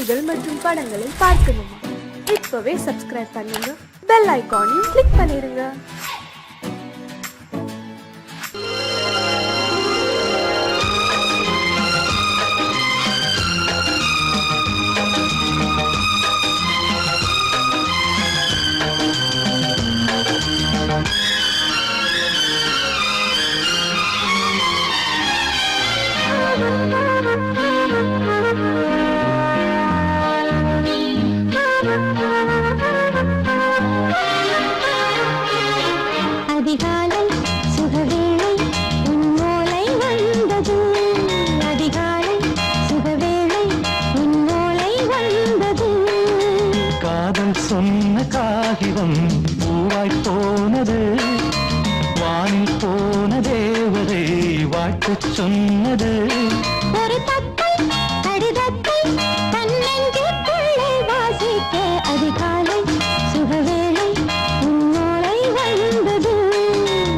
நிகழ்ச்சிகள் மற்றும் படங்களை பார்க்கணுமா? இப்பவே சப்ஸ்கிரைப் பண்ணுங்க, பெல் ஐகானையும் கிளிக் பண்ணிருங்க. சொன்ன காகிதம் பூவாய் போனது, வானில் போன தேவதை வாழ்த்து சொன்னது. ஒரு தத்தை கடிதத்தை தன்னெஞ்சுக்குள்ளே வாசிக்க அதிகாலை சுகவேளை உன்னோலை வந்தது.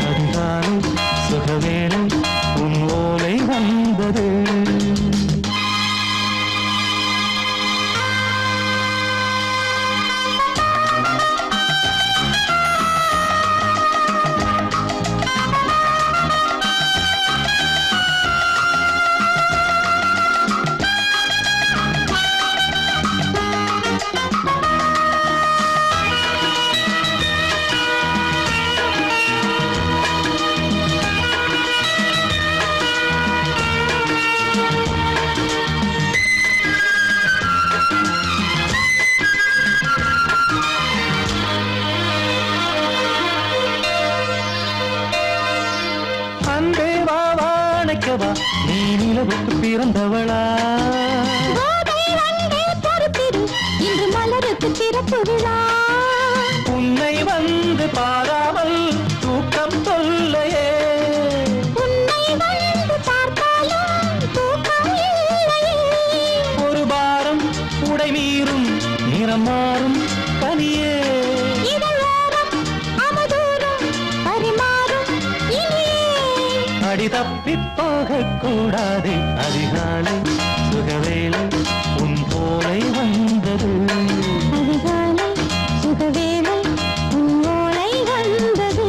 அதிகாலை சுகவேளை உன்னோலை வந்தது. நீ நிலவுக்கு பிறந்தவளா? இன்று மலருக்கு திறப்பு விழா. உன்னை வந்து பாராமல் தூக்கம் சொல்லையே. உன்னை வந்து பார்த்தாலும் தூக்கம் இல்லையே. ஒரு பாரம் உடை மீறும் நிறம் மாறும் பனியே. அடி தப்பி போகக்கூடாது. அதிகாலை சுகவேளை உன் போலை வந்தது. அதிகாலை சுகவேளை உன் போலை வந்தது.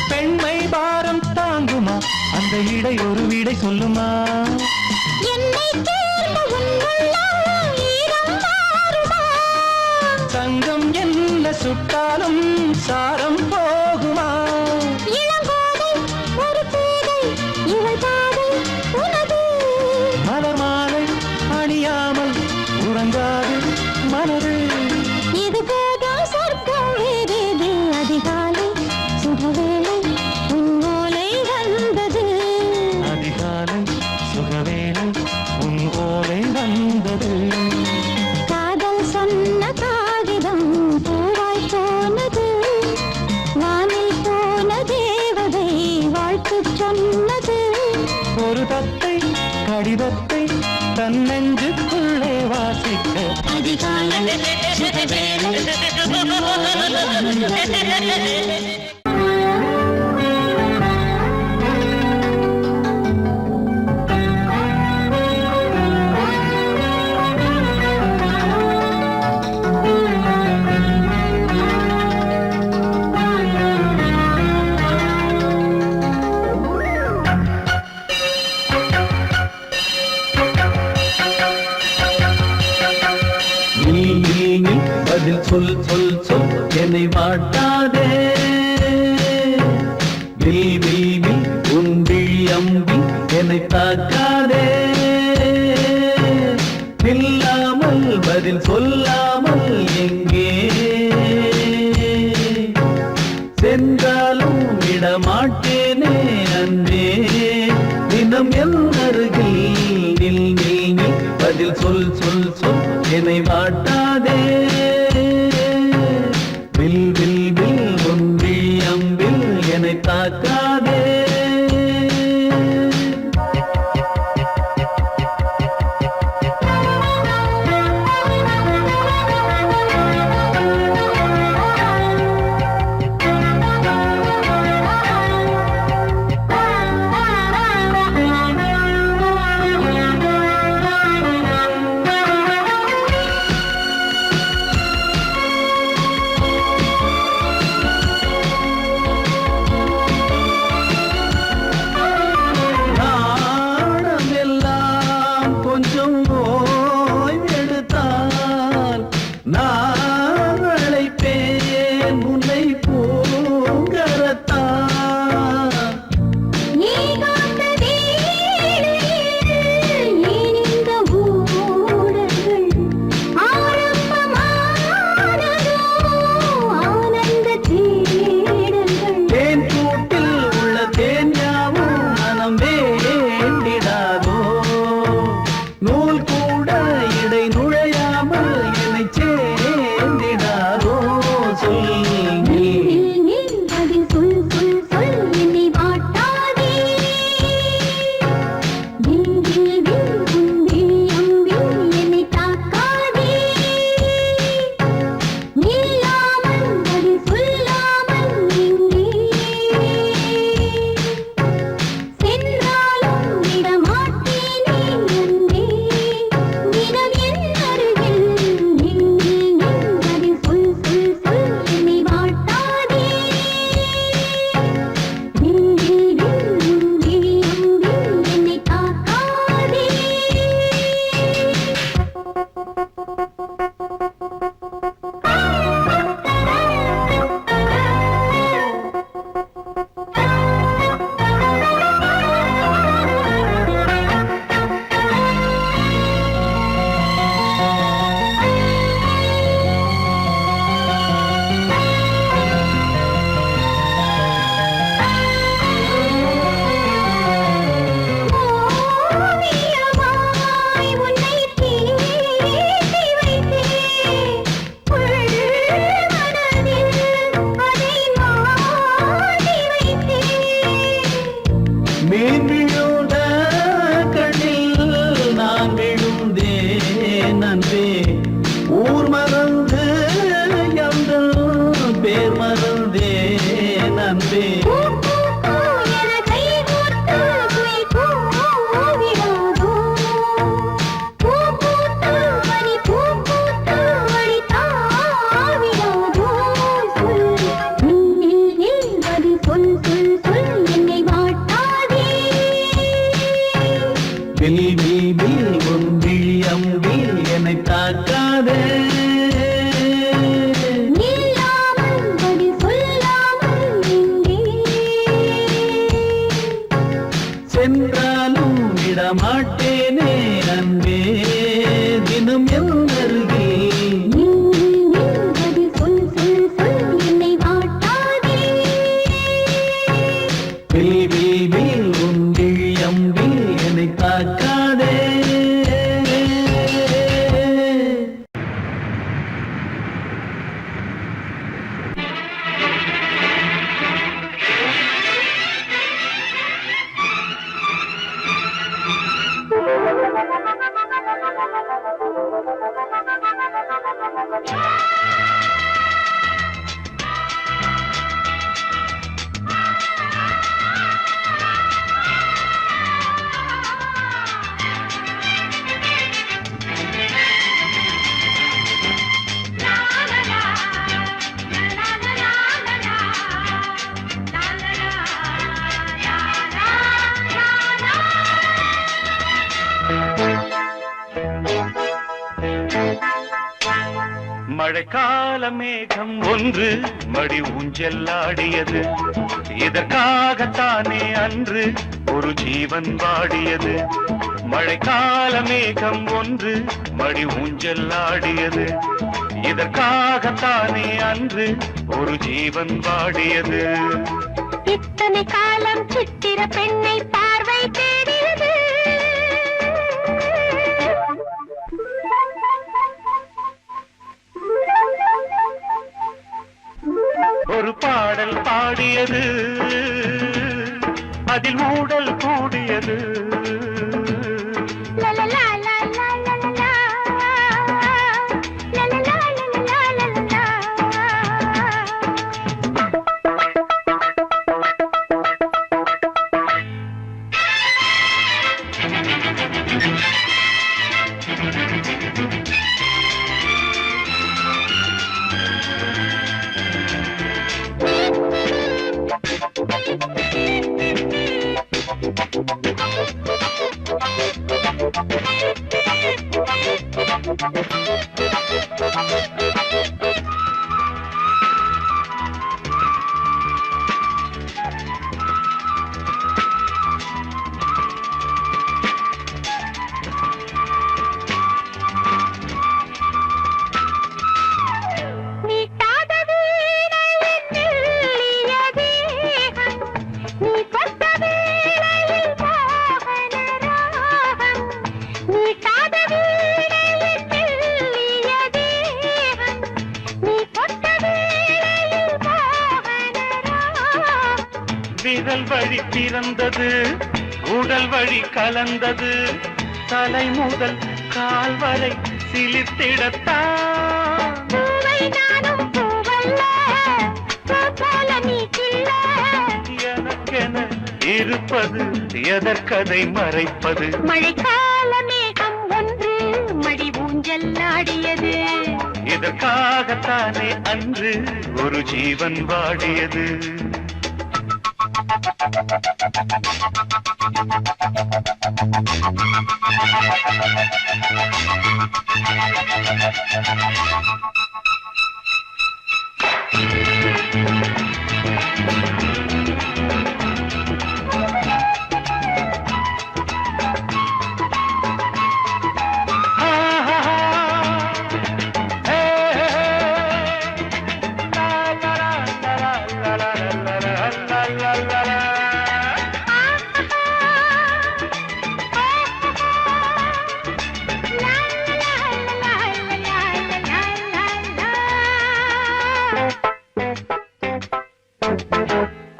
பெண்மை பாரம் தாங்குமா? அந்த இடை ஒரு விடை சொல்லுமா? சங்கம் என்ன சுட்டாலும் சாரம் போகுமா? மலர் மாலை அணியாமல் உறங்காது மனது. இது போதும் சொர்க்கம் வேறேது. அதிகாலை சுகவேளை உன்னோலை வந்தது. அதிகாலை சுகவேளை உன் ஓலை வந்தது. காதல் சொன்ன காகிதம் பூவாய் போனது, வானில் போன தேவதை வாழ்த்து சொன்னது. ஒரு தத்தை கடிதத்தை தன்னெஞ்சுக்குள்ளே வாசிக்க அதிகாலை சுகவேளை உன்னோலை வந்தது. பதில் சொல் சொல் சொல் என்னை வாட்டாதே. வில் வில் வில் உன் விழி அம்பி என்னை தாக்காதே. இல்லாமல் பதில் சொல்லாமல் எங்கே சென்றாலும் விடமாட்டேனே அன்பே தினம் என் அருகில் நில் நில் நில் பதில் சொல் சொல் சொல் என்னை வாட்டாதே வில் வில் வில் ஒன்றி அம்பில் என்னை தாக்காதே மழைக்கால மேகம் ஒன்று மடி ஊஞ்செல்லாடியது, இதற்காகத்தானே அன்று ஒரு ஜீவன் வாடியது. மழைக்கால மேகம் ஒன்று மடி ஊஞ்சல் ஆடியது. இதற்காகத்தானே அன்று ஒரு ஜீவன் வாடியது. இத்தனை காலம் சித்திர பெண்ணை பார்வை தேடியது. ஒரு பாடல் பாடியது, அதில் மூடல் கூடியது. விரல் வழி பிறந்தது, உடல் வழி கலந்தது, தலை முதல் கால் வரை சிலிர்த்திடத்தான். எனக்கென இருப்பது எதற்கதை மறைப்பது? மழைக்கால மேகம் ஒன்று மடி ஊஞ்சல் ஆடியது. இதற்காகத்தானே அன்று ஒரு ஜீவன் வாடியது.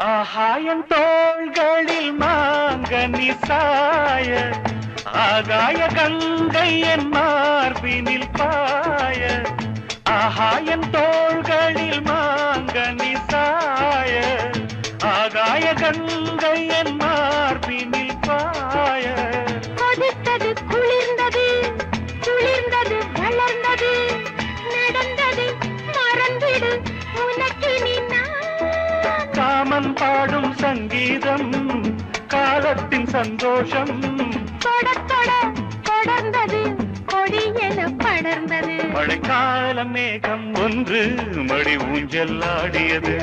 ஆகாயம் தோள்களில் மாங்கனி சாய, ஆகாய கங்கை என் மார்பினில் பாய. ஆகாயம் தோள்களில் மாங்கனி சாய, ஆகாய கங்கை என் மார்பினில் பாய. கொதித்தது குளிர்ந்தது, குளிர்ந்தது வளர்ந்தது, நடந்தது மறந்திடு உனக்கு நீ. காமன் பாடும் சங்கீதம், காலத்தின் சந்தோஷம். தொட தொட தொடர்ந்தது, கொடி என படர்ந்தது. மழைக்கால மேகம் ஒன்று மடி ஊஞ்சல் ஆடியது.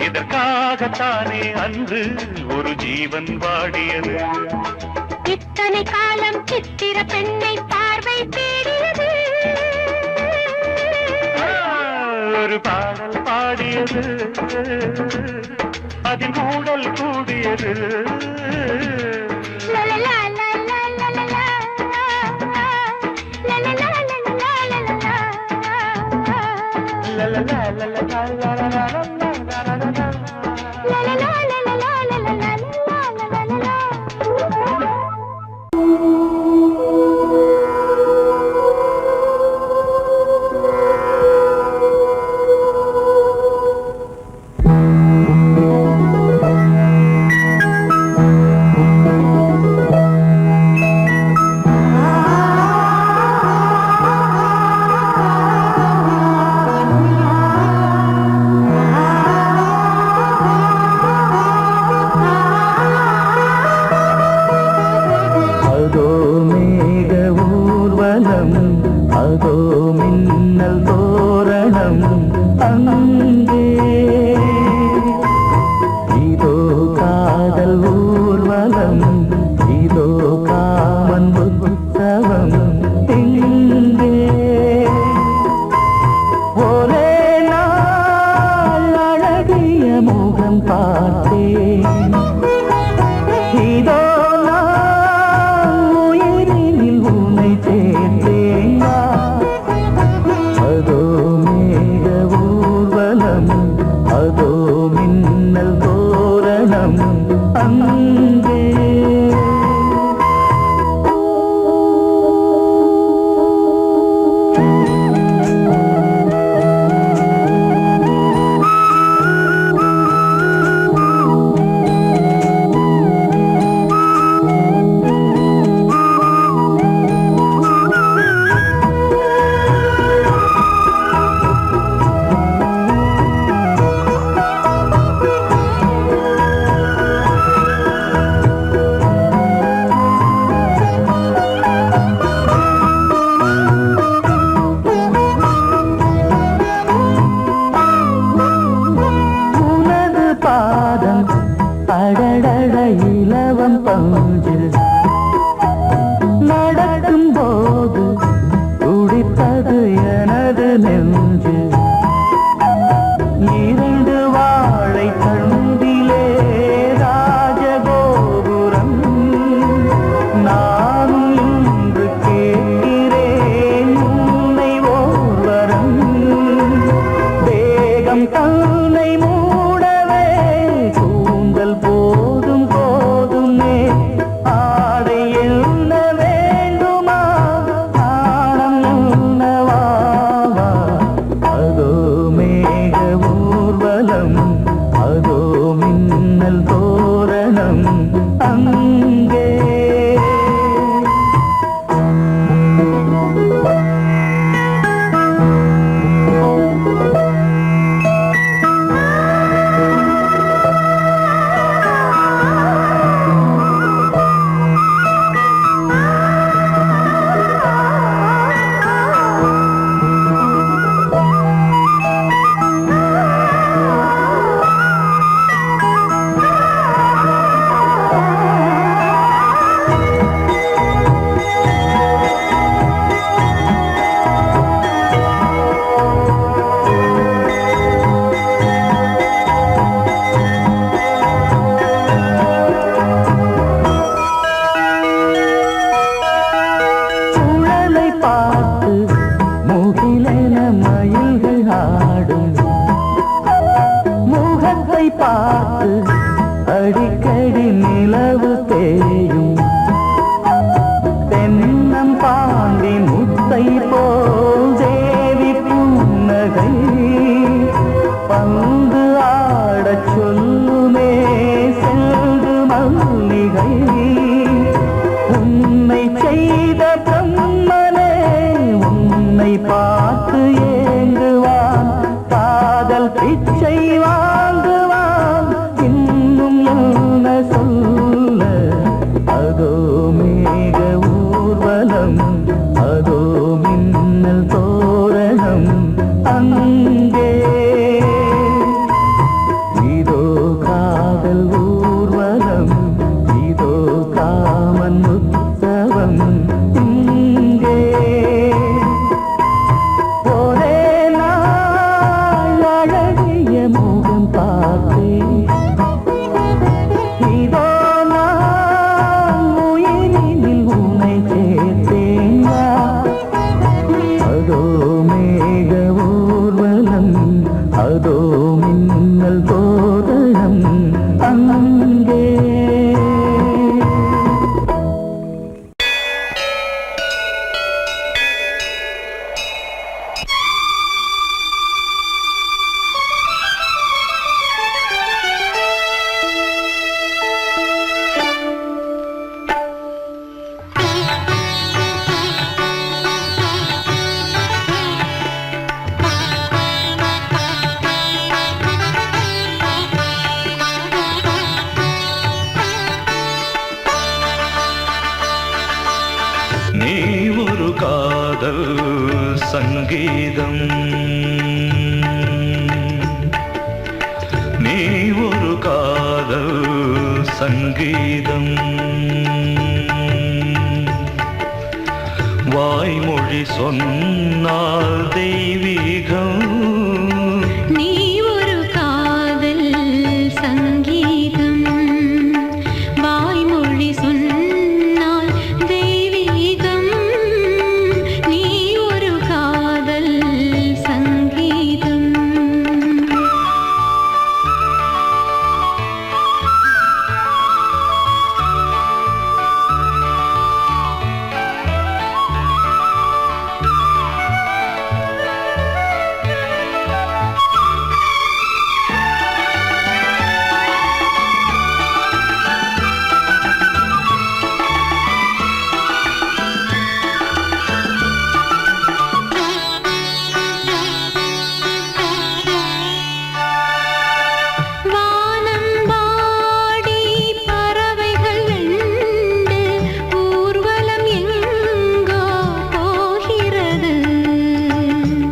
இதற்காகத்தானே அன்று ஒரு ஜீவன் வாடியது. இத்தனை காலம் சித்திர பெண்ணை பார்வை தேடியது. ஒரு பாடல் பாடியது, அதில் மூடல் கூடியது. அதோ மின்னல் தோரணம் அங்கே இதோ காதல் ஊர்வலம் இதோ காமன் சங்கீதம் நீ ஒரு காதல் சங்கீதம் வாய்மொழி சொன்னால் தெய்வீகம் நீ ஒரு காதல் சங்கீதம் வாய்மொழி சொன்னால் தெய்வீகம் நீ ஒரு காதல் சங்கீதம்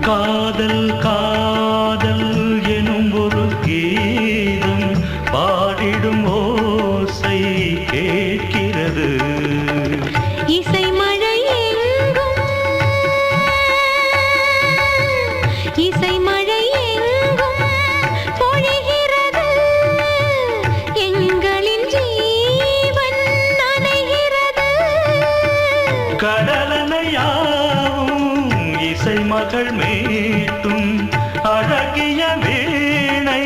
காதல் காதல் எனும் ஒரு கீதம் பாடிடும் ஓசை கேட்கிறது. இசை மழை எங்கும் இசை மழை எங்கும் பொழிகிறது. எங்களின் ஜீவன் நனைகிறது. கடலனையாவும் இசை மகள் மீட்டும் அழகிய வீணை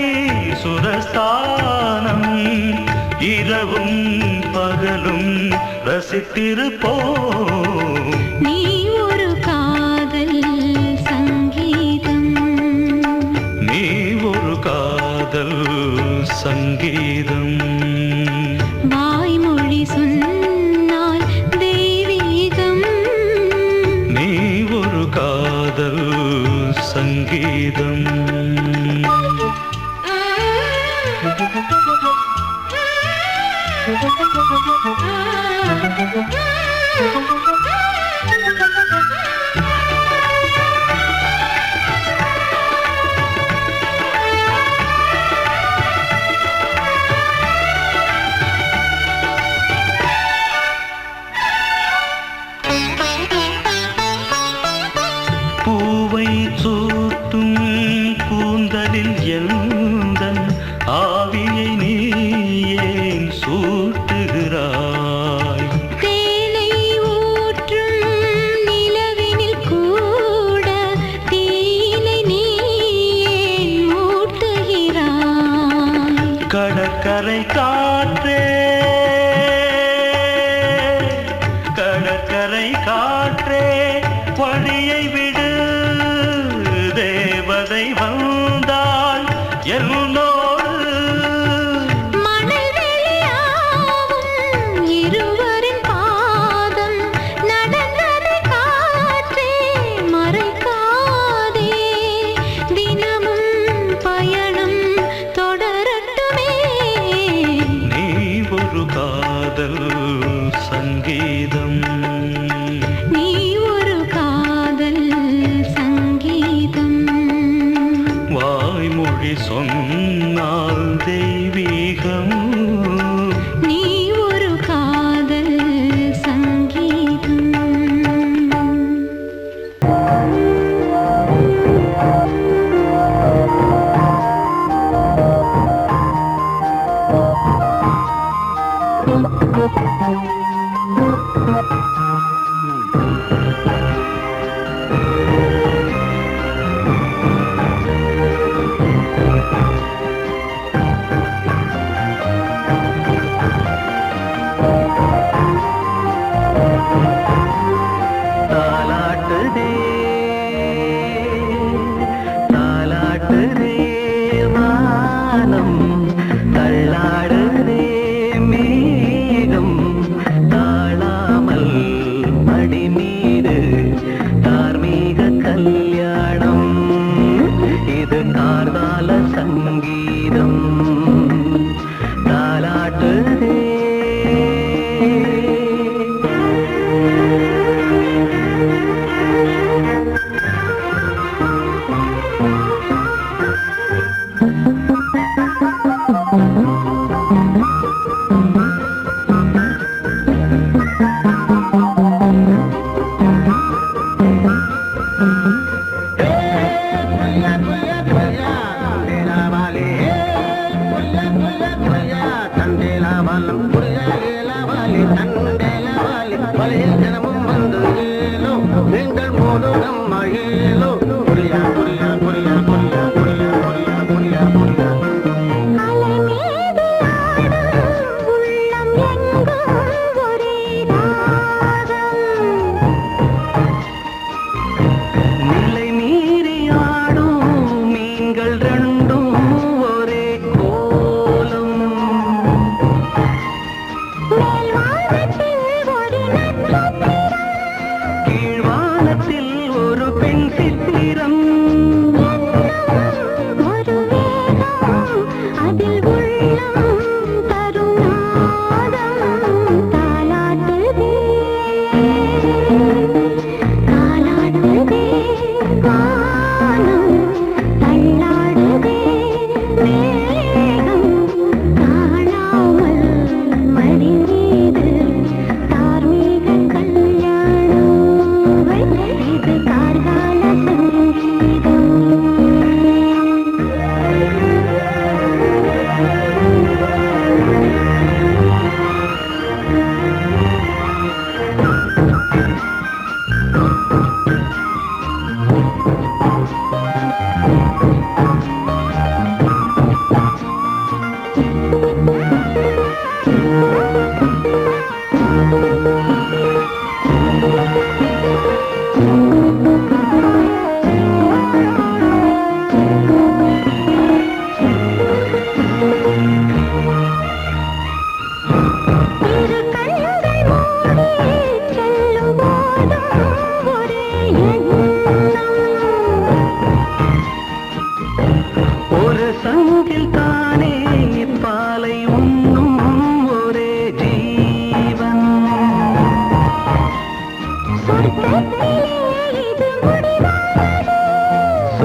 சுரஸ்தானம். இரவும் பகலும் ரசித்திருப்போம். நீ ஒரு காதல் சங்கீதம். நீ ஒரு காதல் சங்கீதம். வாய்மொழி சொன்னால் தெய்வீகம். நீ ஒரு காதல் சங்கீதம். பூவை சூட்டும் கூந்தலில் எந்தன் ஆவியை நீ ஏன் சூட்டுகிறாய்? தேனை ஊற்றும் நிலவினில் கூட தீனை நீ ஏன் மூட்டுகிறாய்? கடற்கரை காற்றே கடற்கரை காற்றே வழியை விடு. தேவதை வந்தால் என்னோடு மணல் வெளியாகும் இருவரின் பாதம் நடந்ததை காற்றே மறைக்காதே. தினமும் பயணம் தொடரட்டுமே. நீ ஒரு காதல் சங்கீதம். நீ ஒரு காதல் சங்கீதம்.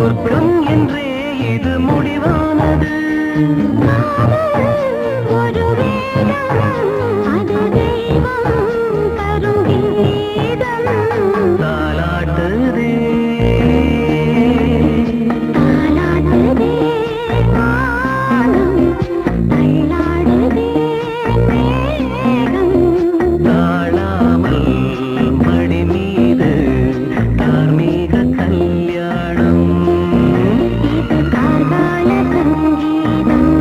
சொர்க்கம் என்றே இது முடிவானது. ஒரு வேதம் அது தெய்வம் தரும் கீதம் தாலாட்டுதே தாலாட்டுதே வானம் தள்ளாடுதே மேகம் தாழாமல் மடி மீது தார்மீக கல்யாணம். இது கார்கால சங்கீதம்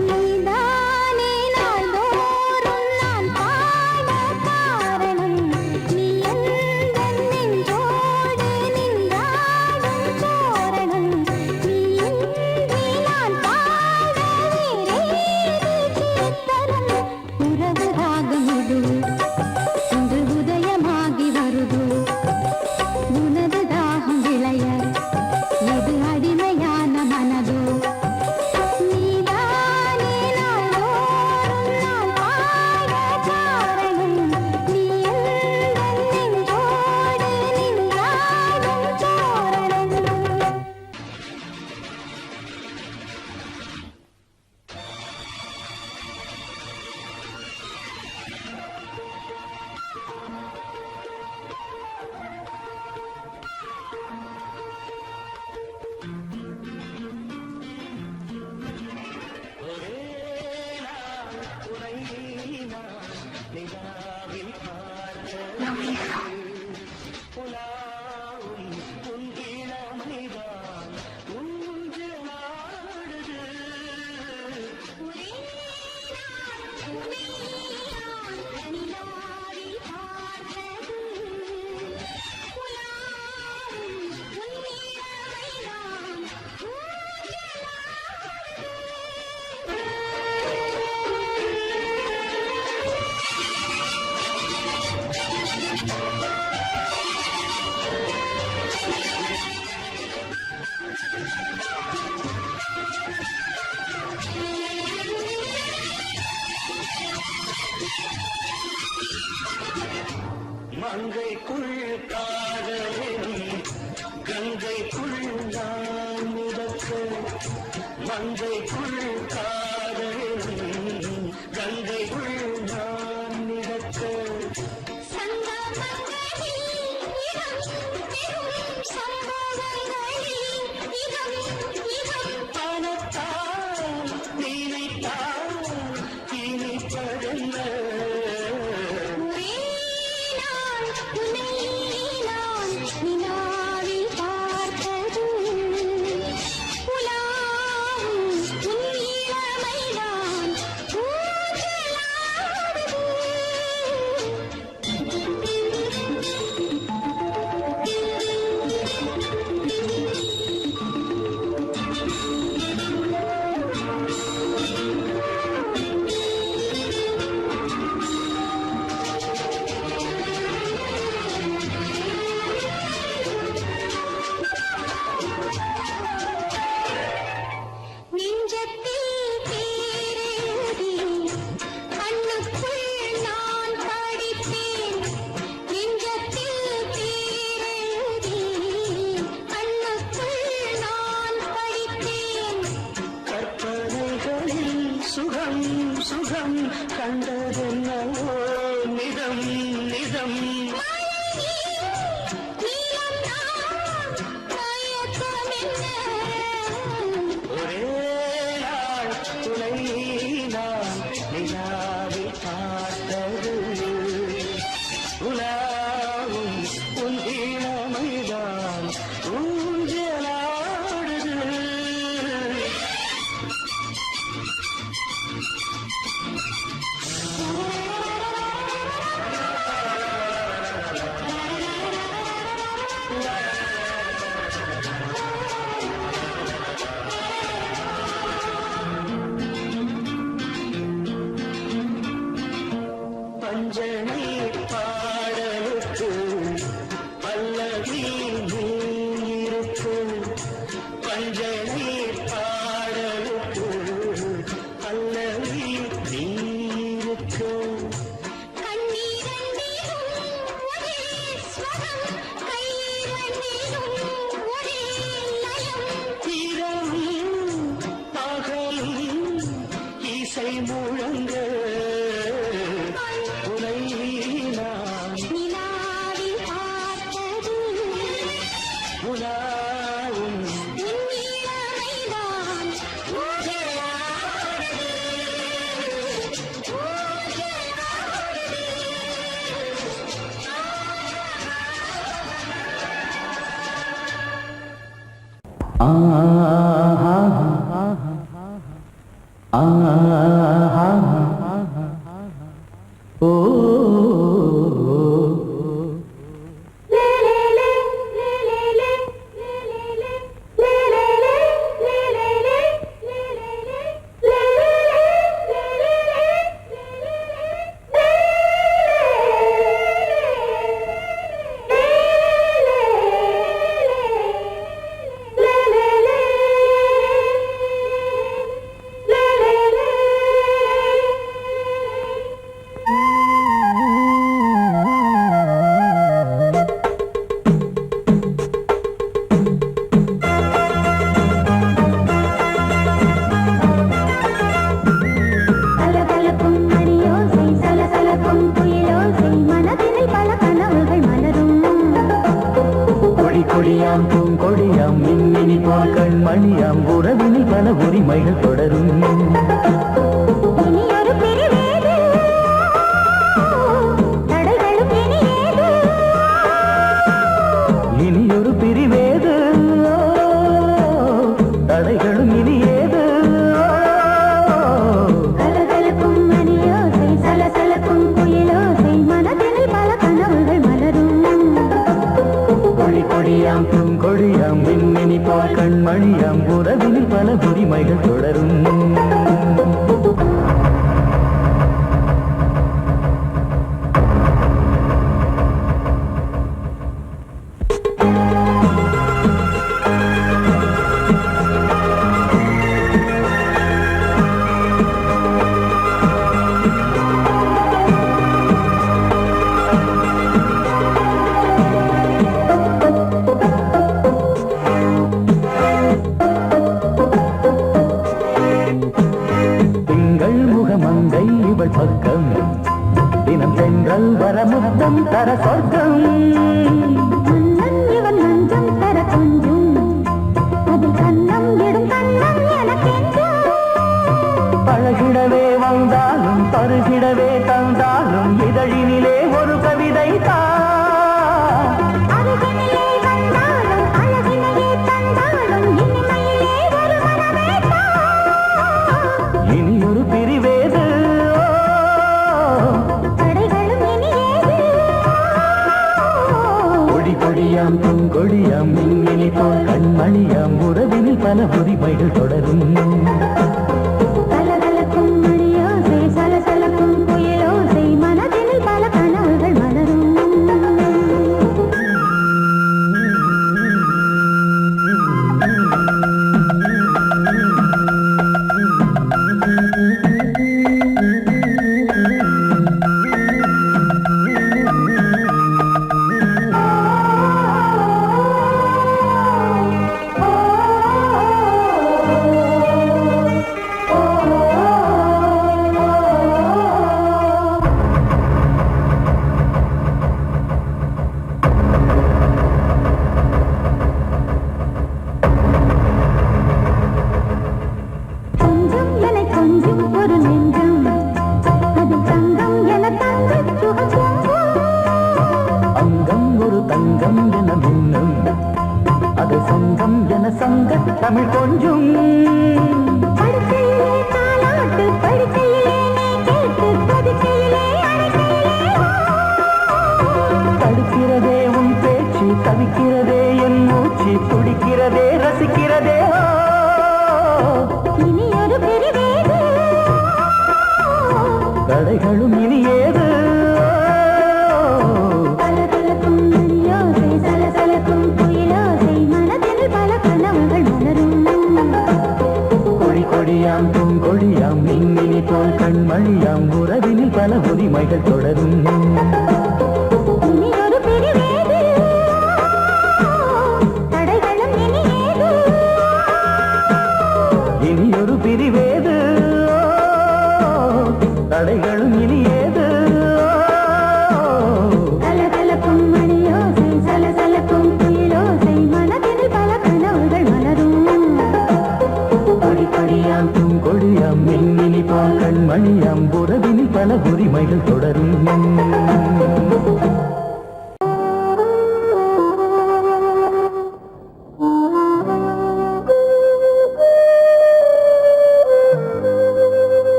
நீதானே நாள்தோறும் நான் பாட காரணம் நீ எந்தன் நெஞ்சோடு நின்றாடும் தோரணம் நீ இன்றி நான் பாட வேறேது கீர்த்தனம் உறவு ராகம் இது இன்று உதயமாகி வருது உனது தாகம் விளைய இது அடிமையான மனதோ நீதானே நாள்தோறும் நான் பாட காரணம் நீ எந்தன் நெஞ்சோடு நின்றாடும் தோரணம் மங்கைக்குள் காதலின் கங்கைக்குள் நான் மிதக்க மங்கைக்குள் காதலின் கங்கைக்குள் நான் மிதக்க பணத்தால் நினைத்தால் இனிப்பதென்ன சுகம் சுகம் கண்டதென்னவோ நிதம் நிதம் ஒரே நாள் துணை நான் நிலாவில் பார்த்தது உலாவும் உன் இளமைதான் ஊஞ்சலாடுது பஞ்சனை பாடலுக்கு பல்லவி நீருக்கு பஞ்சனை பாடலுக்கு பல்லவி நீருக்கு இரவும் பகலும் இசை முழங்க உனை நான் உலாவும் ஓ கொடியாம் பூங்கொடியாம் மின்மினி போல் கண்மணியாம் உறவினில் பல உரிமைகள் தொடரும் இனியொரு பிரிவேது தடைகளும் இனி ஏது கலகலக்கும் மணியோசை சலசலக்கும் குயிலோசை மனதில் பல கனவுகள் மலரும் கொடியாம் பூங்கொடியாம் மின்மினி போல் கண்மணியாம் உறவினில் பல உரிமைகள் தொடரும் பக்கம் தினம் சென்றல் வர முத்தம் தர சொர்க்கம் இவன் நஞ்சம் தர கொஞ்சம் அதில் கண்ணம் இடும் கண்ணம் எனக்கென்றும் பழகிடவே வந்தாலும் பருகிடவே தந்தாலும் இதழினிலே ஒரு கவிதை அருகினிலே வந்தாலும் அழகினையே தந்தாலும் இனிமையிலே ஒரு மனமே இனி ஒரு பிரிவேது கொடியாம் பூங்கொடியாம் மின்மினி போல் கண்மணியாம் உறவினில் பல உரிமைகள் தொடரும் கலகலக்கும் மணியோசை சலசலக்கும் குயிலோசை மனதில் பல கனவுகள் மலரும் தமிழ் கொஞ்சம் படுக்கையிலே தாலாட்டு படுக்கையிலே நீ கேட்டு படுக்கையிலே தடுக்கிறதே உன் பேச்சு தவிக்கிறதே என் மூச்சு துடிக்கிறதே ரசிக்கிறதே இனி ஒரு பிரிவேது தடைகளும் இனி ஏது கலகலக்கும் மணியோசை சலசலக்கும் குயிலோசை மனதில் பல கனவுகள் மலரும் கொடியாம் பூங்கொடியாம் மின்மினி போல் கண்மணியாம் உறவினில் பல உரிமைகள் தொடரும் இனி ஒரு பிரிவேது தடைகளும் இனி ஏது இனி ஒரு பிரிவேது தடைகளும் இனி ஏது கலகலக்கும் மணியோசை சலசலக்கும் குயிலோசை மனதில் பல கனவுகள் மலரும் கொடியாம் பூங்கொடியாம் மின்மினி போல் கண்மணியாம் உறவினில் பல உரிமைகள் தொடரும்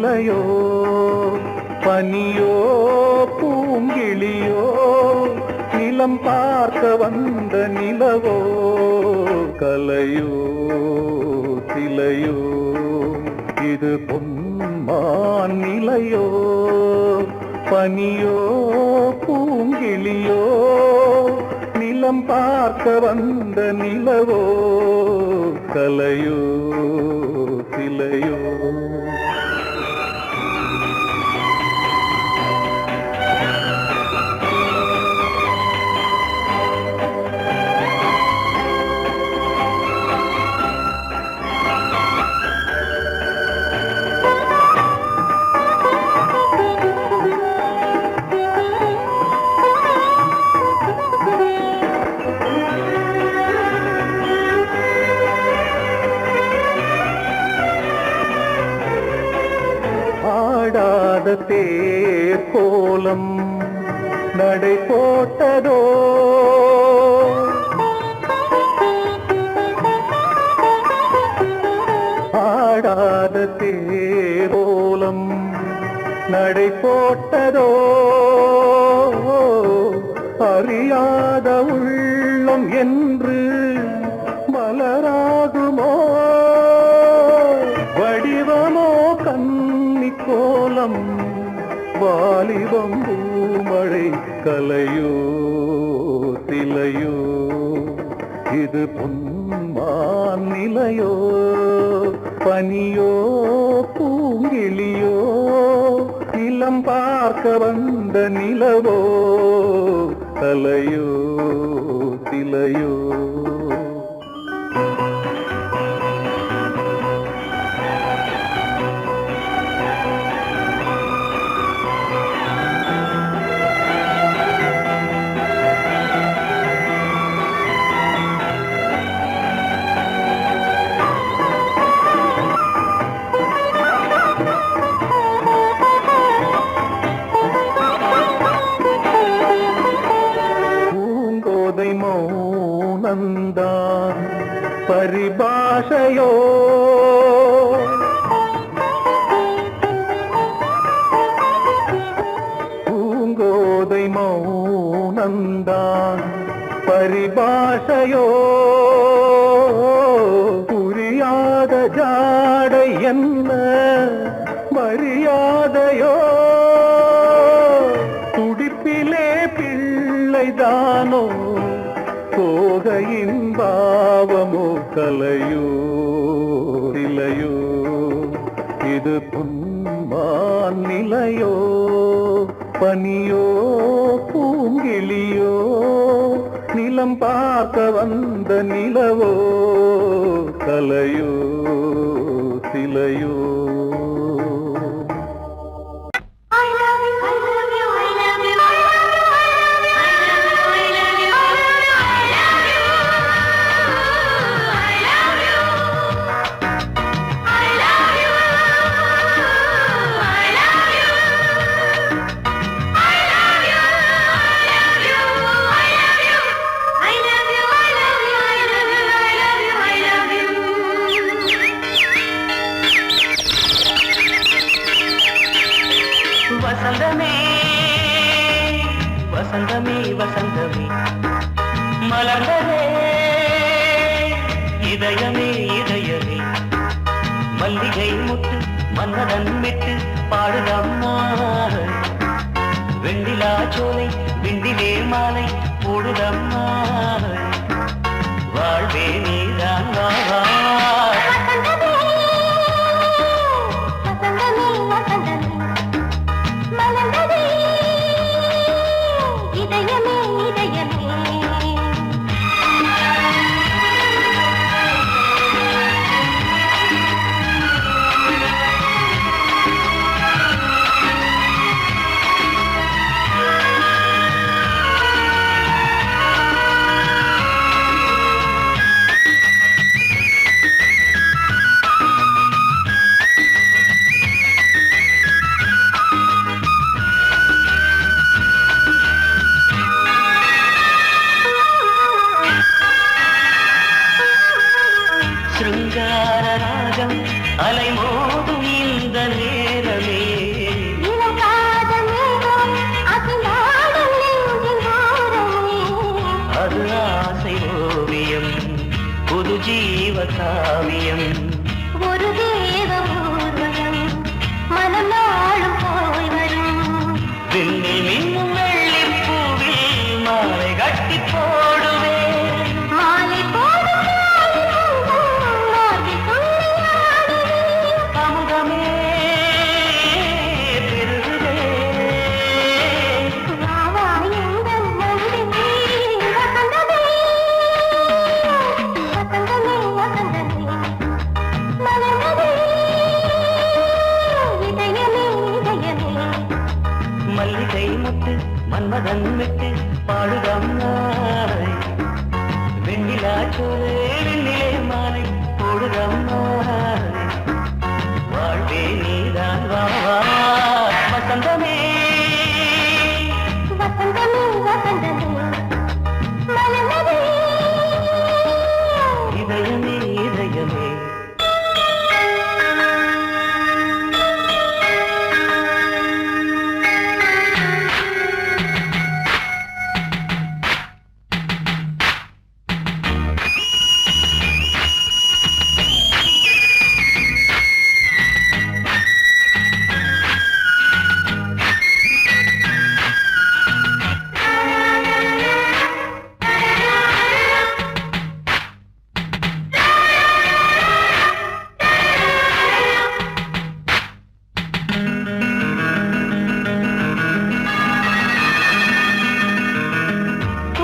நிலையோ பனியோ பூங்கிளியோ நிலம் பார்க்க வந்த நிலவோ கலையோ சிலையோ இது பொன்மான் நிலையோ பனியோ பூங்கிளியோ நிலம் பார்க்க வந்த நிலவோ கலையோ சிலையோ ஆடாத தேர் கோலம் நடை போட்டதோ ஆடாத தேர் கோலம் நடை போட்டதோ அறியாத உள்ளம் என்று மலராகுமோ வடிவமோ கன்னி கோலம் வாலிபம் பூமழை கலையோ சிலையோ இது பொன்மான் நிலையோ பனியோ பூங்கிளியோ நிலம் பார்க்க வந்த நிலவோ கலையோ சிலையோ மௌனந்தான் பரிபாஷையோ பூங்கோதை மௌனந்தான் பரிபாஷையோ புரியாத ஜாடை என்ன மரியாதையோ துடிப்பிலே பிள்ளைதானோ கோகையின் பாவமோ கலையோ சிலையோ இது பொன்மான் நிலையோ பனியோ பூங்கிளியோ நிலம் பார்க்க வந்த நிலவோ கலையோ சிலையோ வசந்தமே வசந்தமே வசந்தமே மலர்ந்ததே இதயமே இதயமே மல்லிகை முட்டு மன்னதன் விட்டு பாடுதம்மா வெண்ணிலா சோலை விண்டிலே மாலை போடுதம்மா வாழ்வே நீதான் வா காவியம் ஒரு தேவ ஊர்வலம் மனம் நாளும் போய் வரும் விண்ணில் மின்னும் வெள்ளிப் பூவில் மாலை கட்டி போடுவேன் மாலை போடும் மார்பில் துள்ளியாடுவேன் அமுதமே பெருகுதே வா வா எங்கள் நந்தினி வசந்தமே வசந்தமே வசந்தமே மலர்ந்ததே இதயமே இதயமே மல்லிகை முத்து மன்மதன் விட்டு பாடுதம் நாய் வெண்ணிலா சோலை வெண்ணிலே மாலை போடுதம் நாய் வாழ்வே நீதான் வா வா வசந்தமே வசந்தமே வசந்தமே மலர்ந்ததே இதயமே இதயமே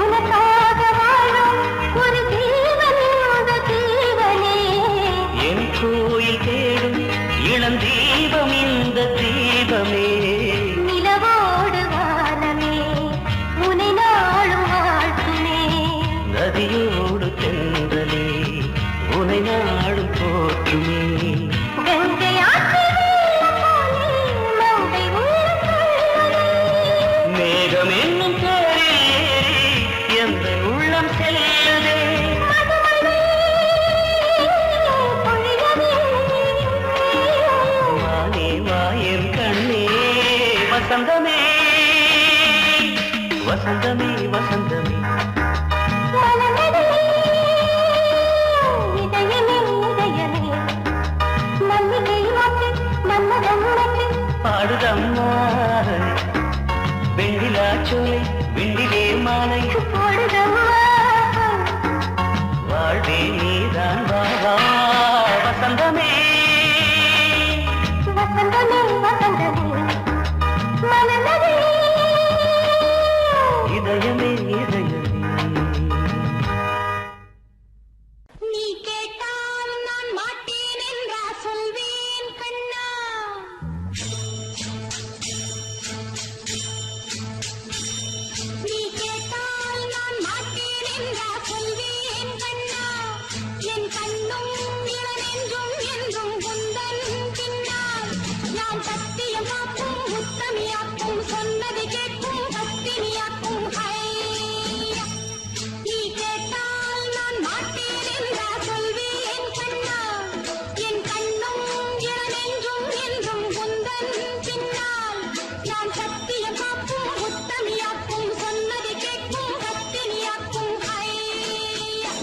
உனக்காக வாழும் ஒரு ஜீவன் இந்த ஜீவனே என் கோயில் தேடும் இளம் தீபம் இந்த தீபமே நிலவோடு வானமே உனை நாளும் வாழ்த்துமே நதியோடு தென்றலே உனை நாடும் போற்றுமே கங்கை ஆற்று வெள்ளம் போலே மங்கை உள்ளம் கொள்ளுமே. மேகம் என்னும் பேரில் ஏறி எந்த உள்ளம் செல்லுதே மதுமலை பொழியவே. வானே வாயன் கண்ணே வசந்தமே வசந்தமே வசந்தமே மலர்ந்ததே இதயமே இதயமே மல்லிகை மொட்டு மன்மதன் மொட்டு பாடுதம்மா வெண்ணிலா சோலை வெண்ணிலே மாலை போடுதம்மா வாழ்வே நீதான் வா வா வசந்தமே வசந்தமே வசந்தமே மலர்ந்ததே இதயமே இதயமே நீ கேட்டால் நான் மாட்டேன் என்றா சொல்வேன் கண்ணா நீ கேட்டால் நான் மாட்டேன் என்றா சொல்வேன் கண்ணா என் கண்ணும் இளனென்றும் என்றும் குந்தன் பின்னால் நான் சத்தியம் காக்கும் உத்தமியாக்கும் சொன்னது கேட்கும் பத்தினியாக்கும் ஹையா நீ கேட்டால் நான் மாட்டேன் என்றா சொல்வேன் கண்ணா என் கண்ணும் இளனென்றும் என்றும் குந்தன் பின்னால் நான் சத்தியம் காக்கும் உத்தமியாக்கும் சொன்னது கேட்கும் பத்தினியாக்கும் ஹையா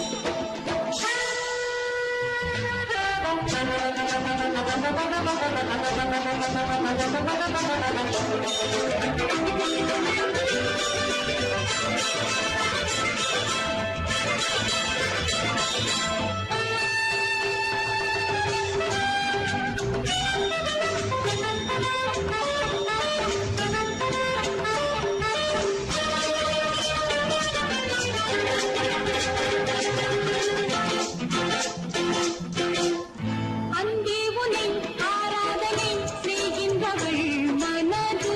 அன்பே உனை ஆராதனை செய்கின்றவள் மனது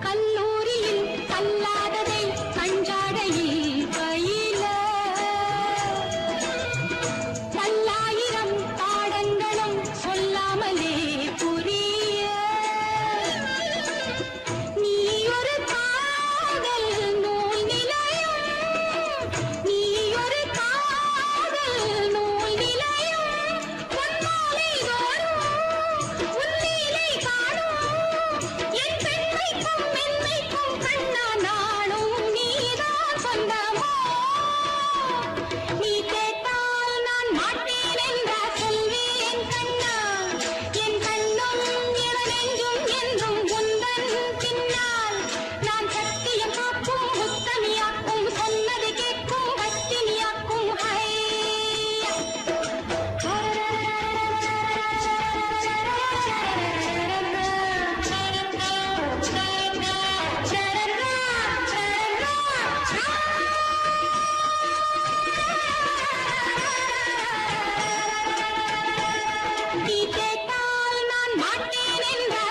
கல்லூரியில் கல்லாததை கஞ்சாடையில் பயில பல்லாயிரம் பாடங்களும் சொல்லாமலே புரிய நீ ஒரு காதல் நூல் நிலையம் நீ ஒரு காதல் நூல் நிலையம் பொன்மாலை தோறும் உன்னிலை காணும் என் பெண்மைக்கும் மென்மைக்கும் கண்ணா நாளும் நீதான் சொந்தமோ நீ கேட்டால் நான் மாட்டேன் என்றா சொல்வேன் கண்ணா என் கண்ணும் என நெஞ்சும் என்றும் உந்தன் பின்னால் நான் சத்தியம் காக்கும் முத்தமியாக்கும் சொன்னது கேட்கும் கத்தினியாக்கும் நீ கேட்டால் நான் மாட்டேன் என்றா